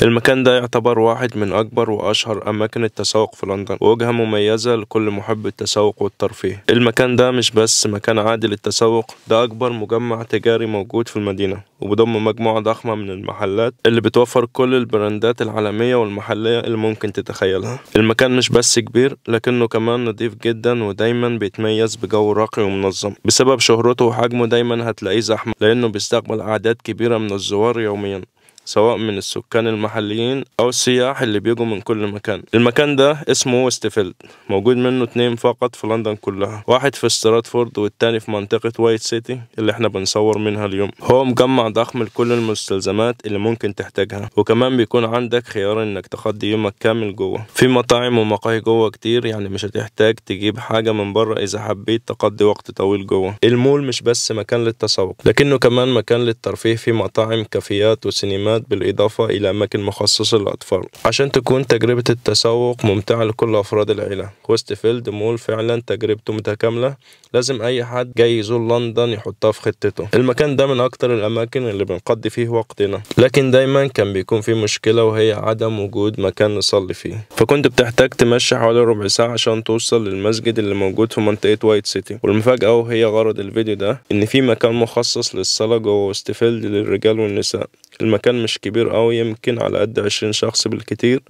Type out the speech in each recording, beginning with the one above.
المكان ده يعتبر واحد من أكبر وأشهر أماكن التسوق في لندن، ووجهة مميزة لكل محب التسوق والترفيه. المكان ده مش بس مكان عادي للتسوق، ده أكبر مجمع تجاري موجود في المدينة، وبضم مجموعة ضخمة من المحلات اللي بتوفر كل البراندات العالمية والمحلية اللي ممكن تتخيلها. المكان مش بس كبير، لكنه كمان نضيف جدا، ودايما بيتميز بجو راقي ومنظم. بسبب شهرته وحجمه دايما هتلاقيه زحمة، لأنه بيستقبل أعداد كبيرة من الزوار يوميا، سواء من السكان المحليين أو السياح اللي بيجوا من كل مكان. المكان ده اسمه ويستفيلد، موجود منه 2 فقط في لندن كلها، واحد في ستراتفورد والتاني في منطقة وايت سيتي اللي احنا بنصور منها اليوم. هو مجمع ضخم لكل المستلزمات اللي ممكن تحتاجها، وكمان بيكون عندك خيار انك تقضي يومك كامل جوه. في مطاعم ومقاهي جوه كتير، يعني مش هتحتاج تجيب حاجة من بره إذا حبيت تقضي وقت طويل جوه. المول مش بس مكان للتسوق، لكنه كمان مكان للترفيه، في مطاعم، كافيات وسينمات، بالإضافة إلى أماكن مخصصة للأطفال، عشان تكون تجربة التسوق ممتعة لكل أفراد العيلة. ويستفيلد مول فعلا تجربته متكاملة، لازم أي حد جاي يزور لندن يحطها في خطته. المكان ده من أكتر الأماكن اللي بنقضي فيه وقتنا، لكن دايما كان بيكون فيه مشكلة، وهي عدم وجود مكان نصلي فيه. فكنت بتحتاج تمشي حوالي ربع ساعة عشان توصل للمسجد اللي موجود في منطقة وايت سيتي. والمفاجأة وهي غرض الفيديو ده، إن في مكان مخصص للصلاة جوه ويستفيلد للرجال والنساء. المكان مش كبير قوي، يمكن على قد 20 شخص بالكتير،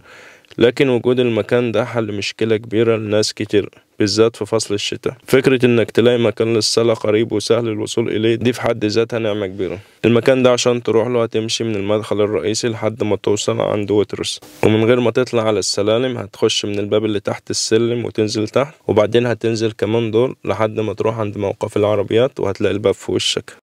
لكن وجود المكان ده حل مشكلة كبيرة لناس كتير، بالذات في فصل الشتاء. فكرة انك تلاقي مكان للصلاة قريب وسهل الوصول اليه، دي في حد ذاتها نعمة كبيرة. المكان ده عشان تروح له هتمشي من المدخل الرئيسي لحد ما توصل عند ويترس، ومن غير ما تطلع على السلالم هتخش من الباب اللي تحت السلم وتنزل تحت، وبعدين هتنزل كمان دور لحد ما تروح عند موقف العربيات، وهتلاقي الباب في وشك.